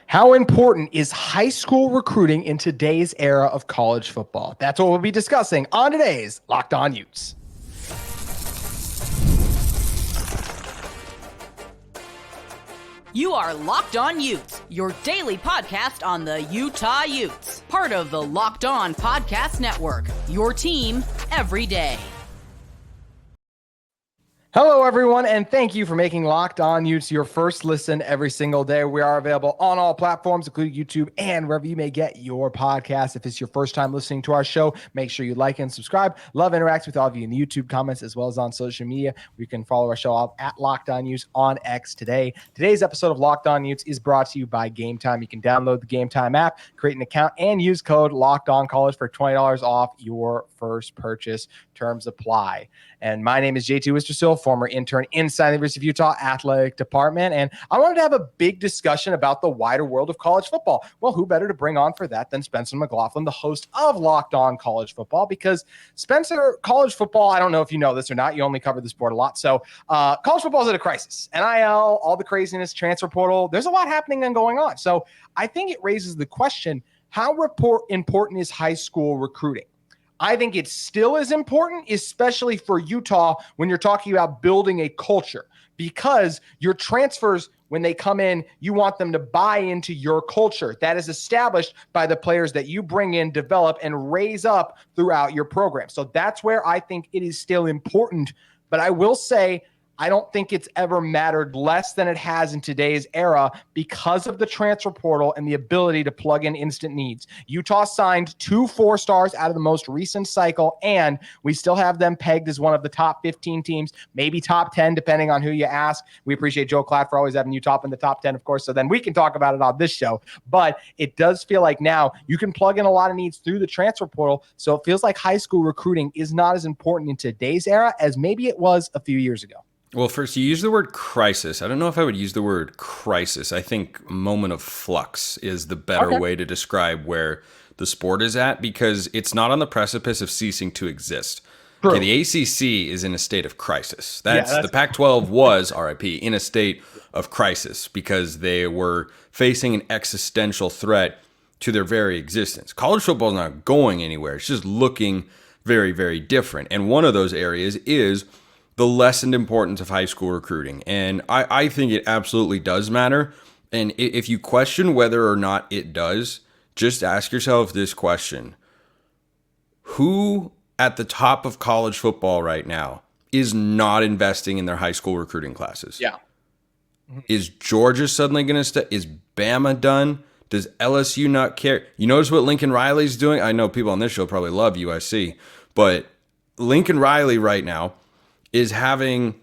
How important is high school recruiting in today's era of college football? That's what we'll be discussing on today's Locked On Utes. You are Locked On Utes, your daily podcast on the Utah Utes. Part of the Locked On Podcast Network, your team every day. Hello, everyone, and thank you for making Locked On Utes your first listen every single day. We are available on all platforms, including YouTube and wherever you may get your podcast. If it's your first time listening to our show, make sure you like and subscribe. Love interacts with all of you in the YouTube comments as well as on social media. You can follow our show at Locked On Utes on X today. Today's episode of Locked On Utes is brought to you by Gametime. You can download the Gametime app, create an account, and use code LOCKEDONCollege for $20 off your first purchase. Terms apply. And my name is JT Wistricll, former intern inside the University of Utah Athletic Department. And I wanted to have a big discussion about the wider world of college football. Well, who better to bring on for that than Spencer Mclaughlin, the host of Locked On College Football? Because Spencer, college football, I don't know if you know this or not. You only cover the sport a lot. So college football is at a crisis. NIL, all the craziness, transfer portal, there's a lot happening and going on. So I think it raises the question, how important is high school recruiting? I think it still is important, especially for Utah when you're talking about building a culture, because your transfers, when they come in, you want them to buy into your culture that is established by the players that you bring in, develop, and raise up throughout your program. So that's where I think it is still important. But I will say, I don't think it's ever mattered less than it has in today's era because of the transfer portal and the ability to plug in instant needs. Utah signed 2 4-stars out of the most recent cycle, and we still have them pegged as one of the top 15 teams, maybe top 10, depending on who you ask. We appreciate Joe Klatt for always having Utah up in the top 10, of course, so then we can talk about it on this show. But it does feel like now you can plug in a lot of needs through the transfer portal, so it feels like high school recruiting is not as important in today's era as maybe it was a few years ago. Well, first, you use the word crisis. I don't know if I would use the word crisis. I think moment of flux is the better way to describe where the sport is at, because it's not on the precipice of ceasing to exist. Okay, the ACC is in a state of crisis. That's the Pac-12 was, RIP, in a state of crisis because they were facing an existential threat to their very existence. College football is not going anywhere. It's just looking very, very different. And one of those areas is the lessened importance of high school recruiting. And I think it absolutely does matter. And if you question whether or not it does, just ask yourself this question. Who at the top of college football right now is not investing in their high school recruiting classes? Yeah. Is Georgia suddenly going to is Bama done? Does LSU not care? You notice what Lincoln Riley's doing? I know people on this show probably love USC, but Lincoln Riley right now is having,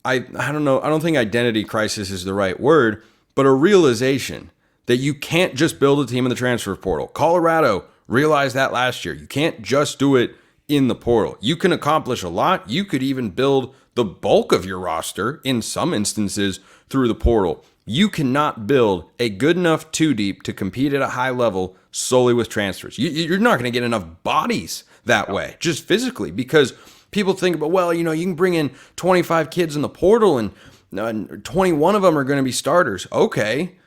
I don't know, I don't think identity crisis is the right word, but a realization that you can't just build a team in the transfer portal. Colorado realized that last year. You can't just do it in the portal. You can accomplish a lot. You could even build the bulk of your roster in some instances through the portal. You cannot build a good enough 2-deep to compete at a high level solely with transfers. You're not going to get enough bodies that way, just physically, because people think about, well, you can bring in 25 kids in the portal and 21 of them are going to be starters. Okay.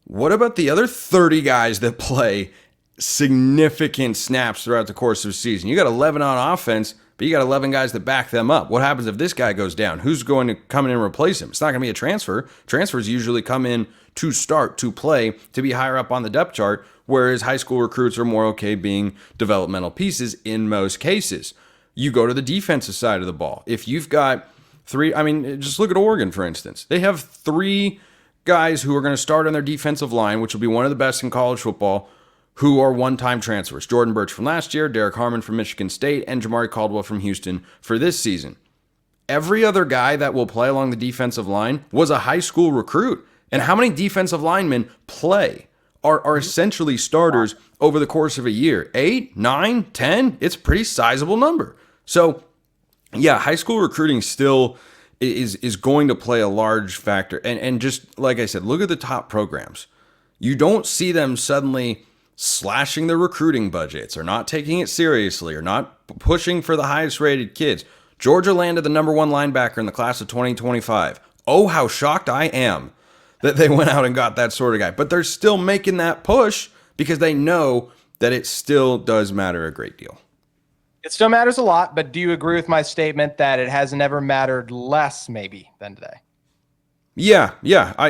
What about the other 30 guys that play significant snaps throughout the course of the season? You got 11 on offense, but you got 11 guys that back them up. What happens if this guy goes down? Who's going to come in and replace him? It's not going to be a transfer. Transfers usually come in to start, to play, to be higher up on the depth chart, whereas high school recruits are more okay being developmental pieces in most cases. You go to the defensive side of the ball. If you've got 3, just look at Oregon, for instance. They have 3 guys who are going to start on their defensive line, which will be one of the best in college football, who are one-time transfers. Jordan Birch from last year, Derek Harmon from Michigan State, and Jamari Caldwell from Houston for this season. Every other guy that will play along the defensive line was a high school recruit. And how many defensive linemen are essentially starters over the course of a year? 8, 9, 10? It's a pretty sizable number. So, yeah, high school recruiting still is going to play a large factor. And just like I said, look at the top programs. You don't see them suddenly slashing their recruiting budgets or not taking it seriously or not pushing for the highest rated kids. Georgia landed the number 1 linebacker in the class of 2025. Oh, how shocked I am that they went out and got that sort of guy. But they're still making that push because they know that it still does matter a great deal. It still matters a lot, but do you agree with my statement that it has never mattered less maybe than today? Yeah, I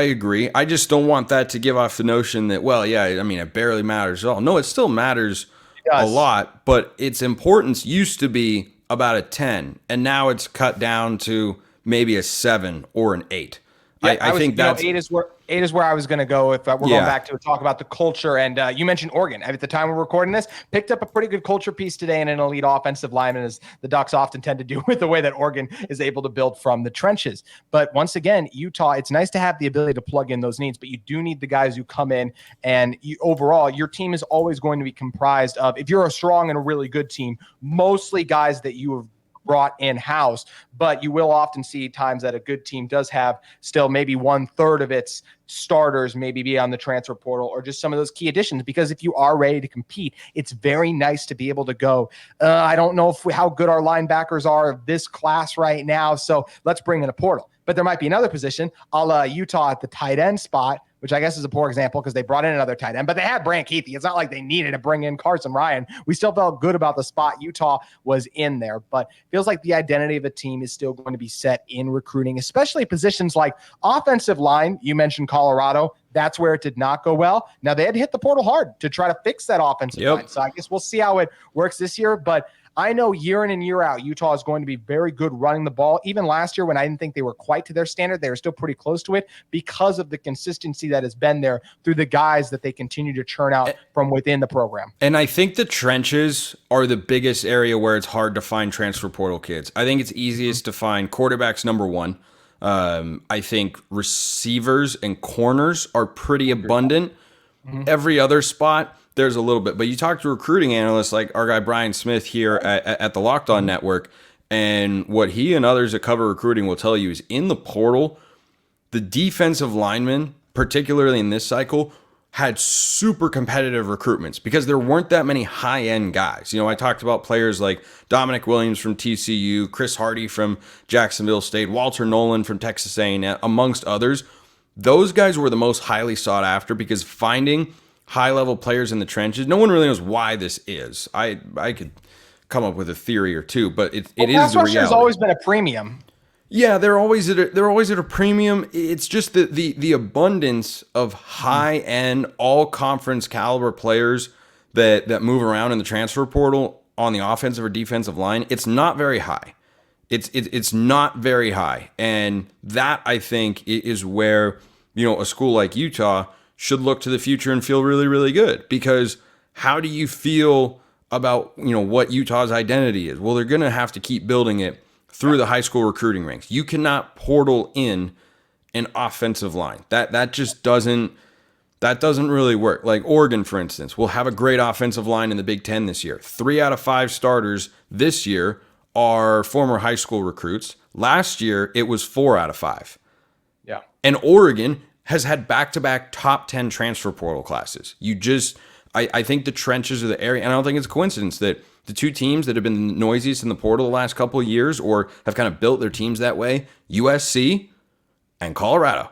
agree. I just don't want that to give off the notion that, well, yeah, I mean, it barely matters at all. No, it still matters a lot, but its importance used to be about a 10, and now it's cut down to maybe a 7 or an 8. Yeah, I think that's 8 is where I was going to go if we're going back to talk about the culture. And you mentioned Oregon at the time we're recording this, picked up a pretty good culture piece today and an elite offensive lineman, as the Ducks often tend to do with the way that Oregon is able to build from the trenches. But once again, Utah, it's nice to have the ability to plug in those needs, but you do need the guys who come in, and overall, your team is always going to be comprised of, if you're a strong and a really good team, mostly guys that you have brought in-house, but you will often see times that a good team does have still maybe 1/3 of its starters maybe be on the transfer portal or just some of those key additions, because if you are ready to compete, it's very nice to be able to go, I don't know how good our linebackers are of this class right now, so let's bring in a portal. But there might be another position, a la Utah at the tight end spot, which I guess is a poor example because they brought in another tight end, but they had Brant Keithy. It's not like they needed to bring in Carson Ryan. We still felt good about the spot Utah was in there, but feels like the identity of a team is still going to be set in recruiting, especially positions like offensive line. You mentioned Colorado. That's where it did not go well. Now they had to hit the portal hard to try to fix that offensive line. So I guess we'll see how it works this year, but I know year in and year out, Utah is going to be very good running the ball. Even last year when I didn't think they were quite to their standard, they were still pretty close to it because of the consistency that has been there through the guys that they continue to churn out from within the program. And I think the trenches are the biggest area where it's hard to find transfer portal kids. I think it's easiest to find quarterbacks, number one. I think receivers and corners are pretty abundant. Every other spot, there's a little bit, but you talk to recruiting analysts like our guy Brian Smith here at the Locked On Network, and what he and others that cover recruiting will tell you is in the portal, the defensive linemen, particularly in this cycle, had super competitive recruitments because there weren't that many high-end guys. You know, I talked about players like Dominic Williams from TCU, Chris Hardy from Jacksonville State, Walter Nolan from Texas A&M, amongst others. Those guys were the most highly sought after because finding high-level players in the trenches, no one really knows why this is. I could come up with a theory or two, but it is the reality. Has always been a premium. Yeah, they're always at a premium. It's just the abundance of high-end, all-conference caliber players that move around in the transfer portal on the offensive or defensive line. It's not very high. It's not very high, and that I think is where, you know, a school like Utah should look to the future and feel really, really good. Because how do you feel about, you know, what Utah's identity is? Well, they're going to have to keep building it through the high school recruiting ranks. You cannot portal in an offensive line. That just doesn't really work. Like Oregon, for instance, will have a great offensive line in the Big Ten this year. 3 out of 5 starters this year are former high school recruits. Last year, it was 4 out of 5. Yeah. And Oregon has had back-to-back top 10 transfer portal classes. I think the trenches are the area, and I don't think it's a coincidence that the two teams that have been the noisiest in the portal the last couple of years or have kind of built their teams that way, USC and Colorado.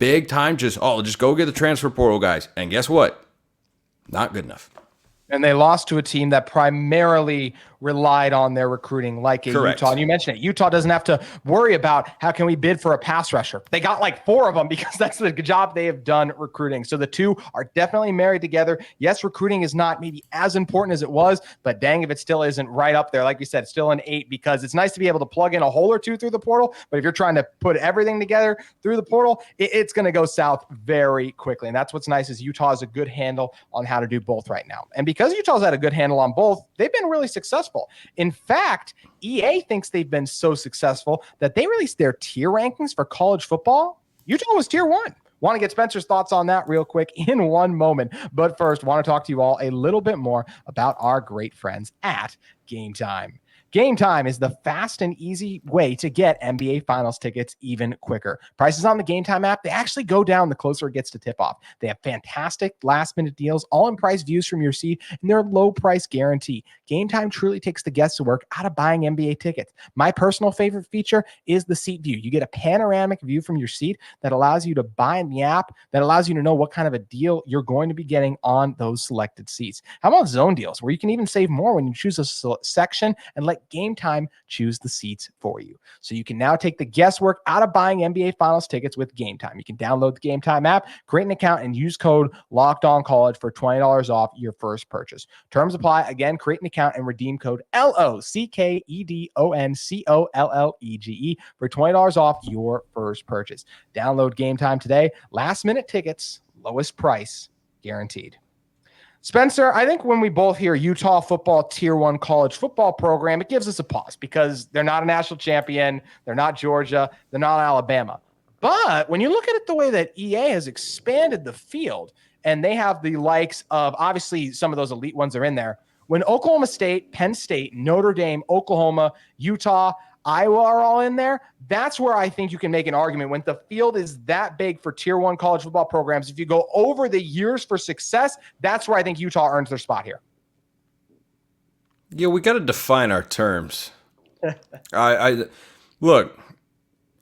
Big time, just go get the transfer portal guys. And guess what? Not good enough. And they lost to a team that primarily relied on their recruiting, like a Correct. Utah. And you mentioned it. Utah doesn't have to worry about how can we bid for a pass rusher. They got like 4 of them because that's the job they have done recruiting. So the two are definitely married together. Yes, recruiting is not maybe as important as it was, but dang if it still isn't right up there. Like you said, still an 8 because it's nice to be able to plug in a hole or two through the portal. But if you're trying to put everything together through the portal, it's going to go south very quickly. And that's what's nice is Utah has a good handle on how to do both right now. And because Utah's had a good handle on both, they've been really successful. In fact, EA thinks they've been so successful that they released their tier rankings for college football. Utah was tier 1. Want to get Spencer's thoughts on that real quick in one moment. But first, want to talk to you all a little bit more about our great friends at Gametime. Gametime is the fast and easy way to get NBA Finals tickets even quicker. Prices on the Gametime app, they actually go down the closer it gets to tip-off. They have fantastic last-minute deals, all-in-price views from your seat, and their low-price guarantee. Gametime truly takes the guesswork out of buying NBA tickets. My personal favorite feature is the seat view. You get a panoramic view from your seat that allows you to buy in the app, that allows you to know what kind of a deal you're going to be getting on those selected seats. How about zone deals, where you can even save more when you choose a section and let Gametime choose the seats for you? So you can now take the guesswork out of buying NBA Finals tickets with Gametime. You can download the Gametime app, create an account, and use code LOCKEDONCollege for $20 off your first purchase. Terms apply. Again, create an account and redeem code LOCKEDONCOLLEGE for $20 off your first purchase. Download Gametime today. Last minute tickets, lowest price guaranteed. Spencer, I think when we both hear Utah football tier 1 college football program, it gives us a pause because they're not a national champion. They're not Georgia. They're not Alabama. But when you look at it the way that EA has expanded the field, and they have the likes of, obviously, some of those elite ones are in there. When Oklahoma State, Penn State, Notre Dame, Oklahoma, Utah, Iowa are all in there, that's where I think you can make an argument. When the field is that big for tier 1 college football programs, if you go over the years for success, that's where I think Utah earns their spot here. Yeah, we got to define our terms. I look,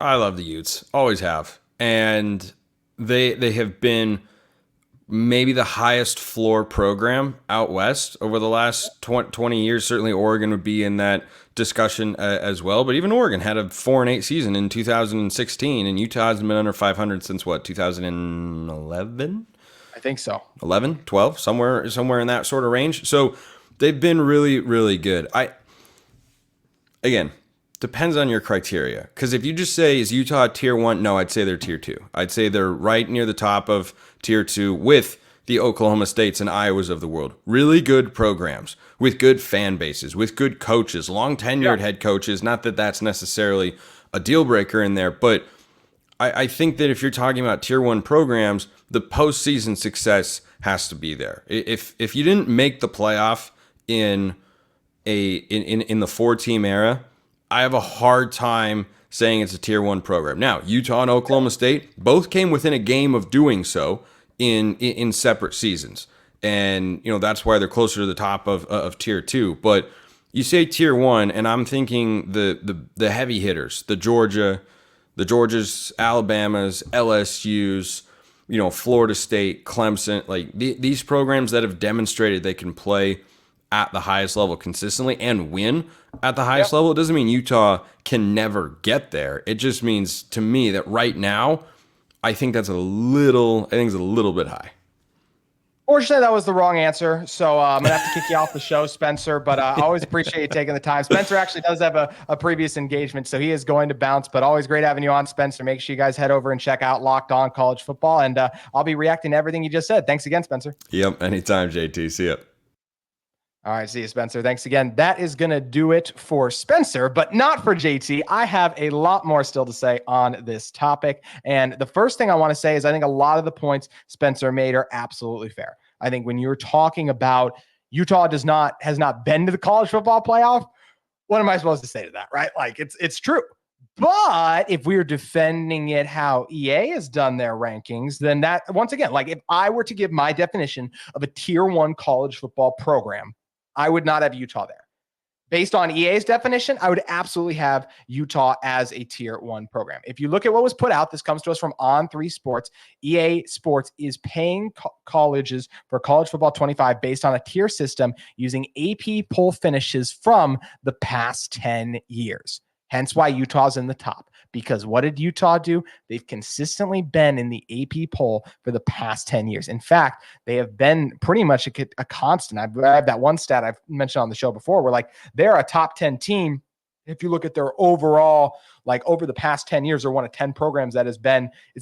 I love the Utes, always have. And they have been maybe the highest floor program out west over the last 20 years. Certainly Oregon would be in that discussion as well. But even Oregon had a 4-8 season in 2016, and Utah hasn't been under 500 since what, 2011? I think so. 11, 12, somewhere in that sort of range. So they've been really, really good. Again, depends on your criteria. Because if you just say, is Utah tier 1? No, I'd say they're tier 2. I'd say they're right near the top of tier 2 with the Oklahoma States and Iowas of the world. Really good programs with good fan bases, with good coaches, long tenured head coaches. Not that that's necessarily a deal breaker in there, but I think that if you're talking about tier 1 programs, the postseason success has to be there. If you didn't make the playoff in the 4-team era, I have a hard time saying it's a tier 1 program. Now, Utah and Oklahoma State both came within a game of doing so in separate seasons. And, that's why they're closer to the top of tier 2. But you say tier 1, and I'm thinking the heavy hitters, the Georgias, Alabamas, LSUs, Florida State, Clemson, like these programs that have demonstrated they can play at the highest level consistently and win at the highest level. It doesn't mean Utah can never get there. It just means to me that right now, I think it's a little bit high. Fortunately, that was the wrong answer. So I'm going to have to kick you off the show, Spencer, but I always appreciate you taking the time. Spencer actually does have a previous engagement, so he is going to bounce, but always great having you on, Spencer. Make sure you guys head over and check out Locked On College Football, and I'll be reacting to everything you just said. Thanks again, Spencer. Yep, anytime, JT. See ya. All right, see you, Spencer. Thanks again. That is going to do it for Spencer, but not for JT. I have a lot more still to say on this topic. And the first thing I want to say is I think a lot of the points Spencer made are absolutely fair. I think when you're talking about Utah has not been to the college football playoff, what am I supposed to say to that, right? Like it's true. But if we're defending it how EA has done their rankings, then that, once again, like if I were to give my definition of a tier 1 college football program, I would not have Utah there. Based on EA's definition, I would absolutely have Utah as a tier 1 program. If you look at what was put out, this comes to us from On3 Sports. EA Sports is paying colleges for college football 25 based on a tier system using AP poll finishes from the past 10 years. Hence why Utah's in the top. Because what did Utah do? They've consistently been in the AP poll for the past 10 years. In fact, they have been pretty much a constant. I have that one stat I've mentioned on the show before where like they're a top 10 team. If you look at their overall, like over the past 10 years, they're one of 10 programs that is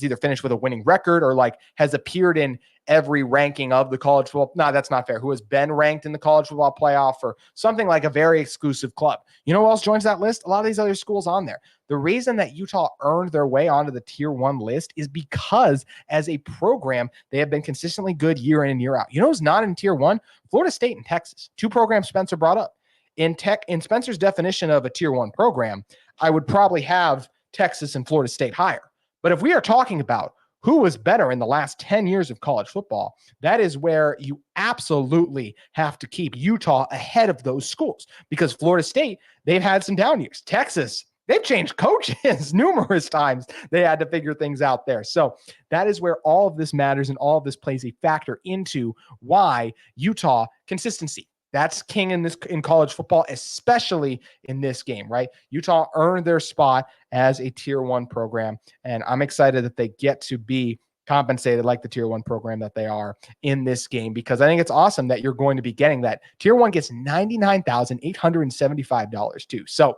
either finished with a winning record or like has appeared in every ranking of the college football. No, that's not fair. Who has been ranked in the college football playoff or something like a very exclusive club. You know who else joins that list? A lot of these other schools on there. The reason that Utah earned their way onto the tier 1 list is because as a program, they have been consistently good year in and year out. You know who's not in tier 1? Florida State and Texas. 2 programs Spencer brought up. in Spencer's definition of a tier 1 program, I would probably have Texas and Florida State higher. But if we are talking about who was better in the last 10 years of college football, that is where you absolutely have to keep Utah ahead of those schools, because Florida State, they've had some down years. Texas, they've changed coaches numerous times. They had to figure things out there. So that is where all of this matters, and all of this plays a factor into why Utah consistency. That's king in college football, especially in this game, right? Utah earned their spot as a tier 1 program, and I'm excited that they get to be compensated like the tier 1 program that they are in this game, because I think it's awesome that you're going to be getting that. Tier 1 gets $99,875 too. So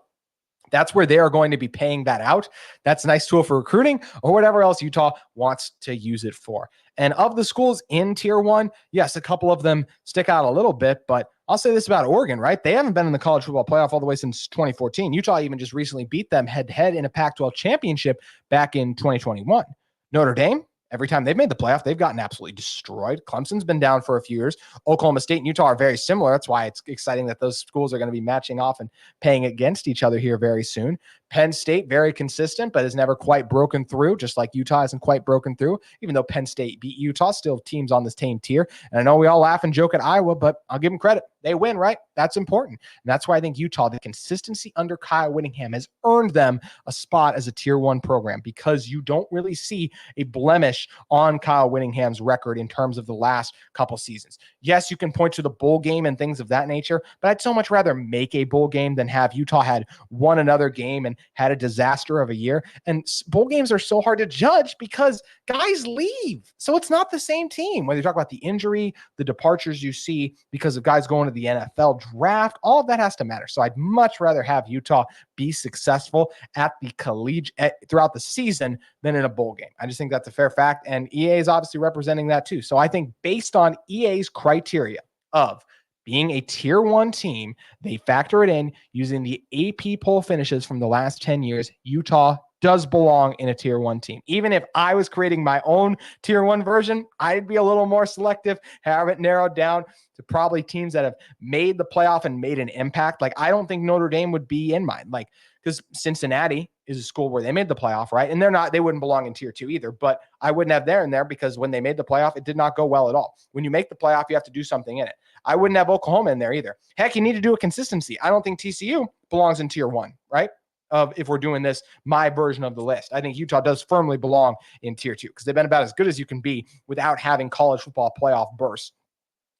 that's where they are going to be paying that out. That's a nice tool for recruiting or whatever else Utah wants to use it for. And of the schools in tier 1, yes, a couple of them stick out a little bit, but I'll say this about Oregon, right? They haven't been in the college football playoff all the way since 2014. Utah even just recently beat them head-to-head in a Pac-12 championship back in 2021. Notre Dame, every time they've made the playoff, they've gotten absolutely destroyed. Clemson's been down for a few years. Oklahoma State and Utah are very similar. That's why it's exciting that those schools are going to be matching off and playing against each other here very soon. Penn State, very consistent, but has never quite broken through, just like Utah hasn't quite broken through. Even though Penn State beat Utah, still teams on this same tier. And I know we all laugh and joke at Iowa, but I'll give them credit. They win, right? That's important. And that's why I think Utah, the consistency under Kyle Whittingham, has earned them a spot as a tier 1 program, because you don't really see a blemish on Kyle Whittingham's record in terms of the last couple seasons. Yes, you can point to the bowl game and things of that nature, but I'd so much rather make a bowl game than have Utah had won another game and had a disaster of a year. And bowl games are so hard to judge because guys leave. So it's not the same team. Whether you talk about the injury, the departures you see because of guys going to the NFL draft, all of that has to matter. So I'd much rather have Utah be successful at the collegiate throughout the season than in a bowl game. I just think that's a fair fact. And EA is obviously representing that too. So I think based on EA's criteria of being a tier 1 team, they factor it in using the AP poll finishes from the last 10 years. Utah does belong in a tier 1 team. Even if I was creating my own tier 1 version, I'd be a little more selective, have it narrowed down to probably teams that have made the playoff and made an impact. Like, I don't think Notre Dame would be in mine. Like, because Cincinnati is a school where they made the playoff, right? And they wouldn't belong in tier 2 either, but I wouldn't have there in there because when they made the playoff, it did not go well at all. When you make the playoff, you have to do something in it. I wouldn't have Oklahoma in there either. Heck, you need to do a consistency. I don't think TCU belongs in tier 1, right? If we're doing this, my version of the list. I think Utah does firmly belong in tier 2 because they've been about as good as you can be without having college football playoff bursts.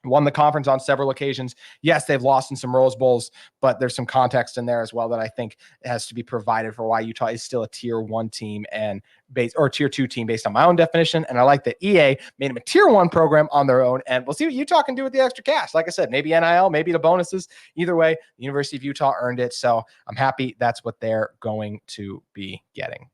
Won the conference on several occasions. Yes, they've lost in some Rose Bowls, but there's some context in there as well that I think has to be provided for why Utah is still a tier 1 team and tier 2 team based on my own definition. And I like that EA made them a tier 1 program on their own. And we'll see what Utah can do with the extra cash. Like I said, maybe NIL, maybe the bonuses. Either way, the University of Utah earned it. So I'm happy that's what they're going to be getting.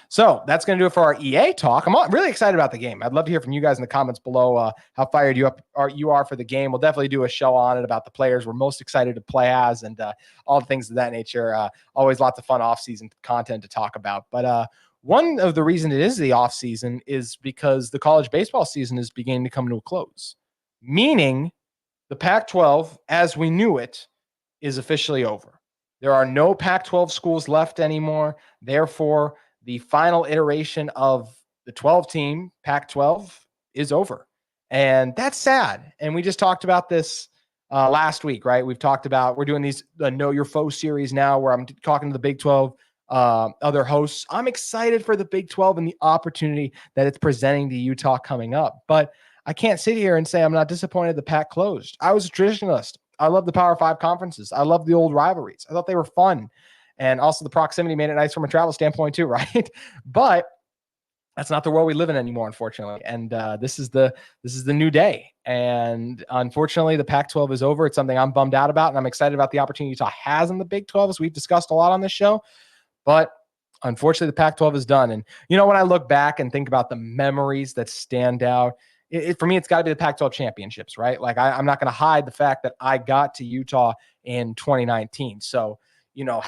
So that's going to do it for our EA talk. I'm really excited about the game. I'd love to hear from you guys in the comments below how fired you are for the game. We'll definitely do a show on it about the players we're most excited to play as and all the things of that nature. Always lots of fun off-season content to talk about. But one of the reasons it is the off-season is because the college baseball season is beginning to come to a close, meaning the Pac-12, as we knew it, is officially over. There are no Pac-12 schools left anymore. Therefore, the final iteration of the 12-team Pac-12 is over. And that's sad. And we just talked about this last week, right? We're doing these Know Your Foe series now where I'm talking to the Big 12 other hosts. I'm excited for the Big 12 and the opportunity that it's presenting to Utah coming up. But I can't sit here and say I'm not disappointed the Pac closed. I was a traditionalist. I love the Power 5 conferences. I love the old rivalries. I thought they were fun. And also the proximity made it nice from a travel standpoint too, right? But that's not the world we live in anymore, unfortunately. And this is the new day. And unfortunately, the Pac-12 is over. It's something I'm bummed out about, and I'm excited about the opportunity Utah has in the Big 12, as we've discussed a lot on this show. But unfortunately, the Pac-12 is done. And when I look back and think about the memories that stand out, for me, it's got to be the Pac-12 championships, right? Like I'm not going to hide the fact that I got to Utah in 2019. So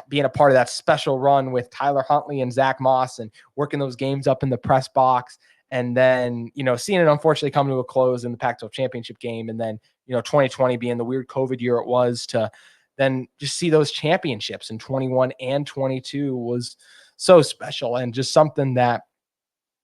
being a part of that special run with Tyler Huntley and Zach Moss and working those games up in the press box, and then, seeing it unfortunately come to a close in the Pac-12 championship game. And then, 2020 being the weird COVID year it was, to then just see those championships in 21 and 22 was so special, and just something that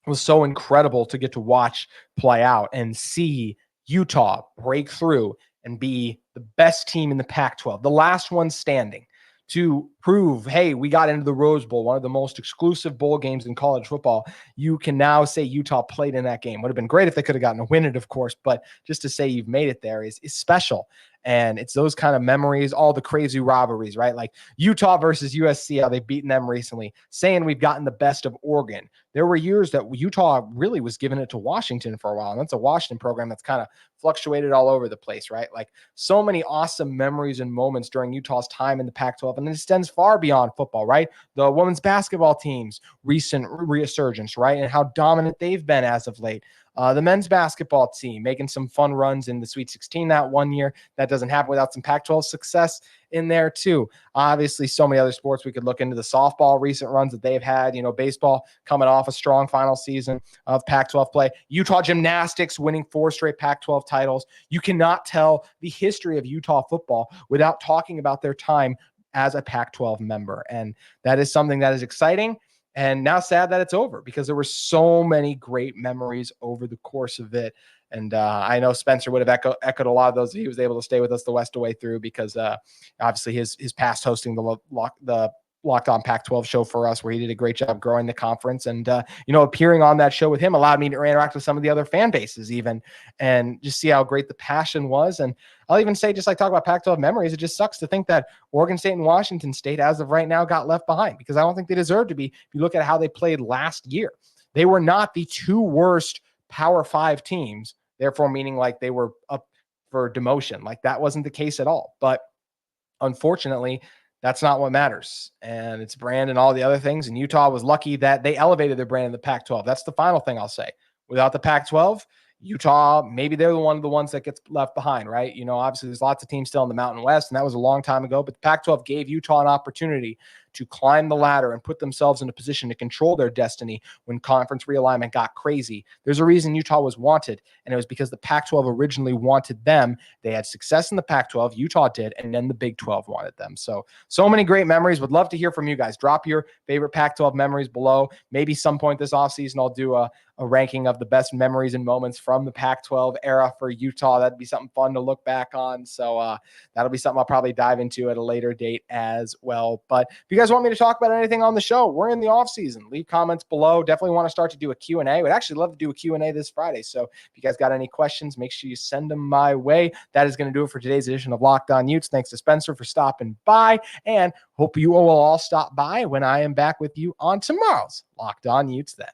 was so incredible to get to watch play out and see Utah break through and be the best team in the Pac-12, the last one standing, to prove, hey, we got into the Rose Bowl, one of the most exclusive bowl games in college football. You can now say Utah played in that game. Would have been great if they could have gotten to win it, of course, but just to say you've made it there is special. And it's those kind of memories, all the crazy rivalries, right? Like Utah versus USC, how they've beaten them recently, saying we've gotten the best of Oregon. There were years that Utah really was giving it to Washington for a while. And that's a Washington program that's kind of fluctuated all over the place, right? Like so many awesome memories and moments during Utah's time in the Pac-12. And it extends far beyond football, right? The women's basketball team's recent resurgence, right? And how dominant they've been as of late. The men's basketball team making some fun runs in the Sweet 16 that one year. That doesn't happen without some Pac-12 success in there too. Obviously, so many other sports we could look into. The softball recent runs that they've had, baseball coming off a strong final season of Pac-12 play. Utah gymnastics winning 4 straight Pac-12 titles. You cannot tell the history of Utah football without talking about their time as a Pac-12 member. And that is something that is exciting. And now sad that it's over, because there were so many great memories over the course of it. And I know Spencer would have echoed a lot of those if he was able to stay with us the rest of the way through, because obviously his past hosting the Locked On Pac-12 show for us, where he did a great job growing the conference. And, appearing on that show with him allowed me to interact with some of the other fan bases even, and just see how great the passion was. And I'll even say, just like talk about Pac-12 memories, it just sucks to think that Oregon State and Washington State, as of right now, got left behind, because I don't think they deserve to be. If you look at how they played last year, they were not the 2 worst Power 5 teams, therefore meaning like they were up for demotion. Like that wasn't the case at all. But unfortunately, that's not what matters. And it's brand and all the other things. And Utah was lucky that they elevated their brand in the Pac-12. That's the final thing I'll say. Without the Pac-12, Utah, maybe they're one of the ones that gets left behind, right? Obviously there's lots of teams still in the Mountain West, and that was a long time ago, but the Pac-12 gave Utah an opportunity to climb the ladder and put themselves in a position to control their destiny when conference realignment got crazy. There's a reason Utah was wanted, and it was because the Pac-12 originally wanted them. They had success in the Pac-12, Utah did, and then the Big 12 wanted them. So many great memories. Would love to hear from you guys. Drop your favorite Pac-12 memories below. Maybe some point this offseason I'll do a ranking of the best memories and moments from the Pac-12 era for Utah. That'd be something fun to look back on. So that'll be something I'll probably dive into at a later date as well. But if you guys want me to talk about anything on the show, we're in the off season. Leave comments below. Definitely want to start to do a Q&A. Would actually love to do a Q&A this Friday. So if you guys got any questions, make sure you send them my way. That is going to do it for today's edition of Locked On Utes. Thanks to Spencer for stopping by, and hope you will all stop by when I am back with you on tomorrow's Locked On Utes then.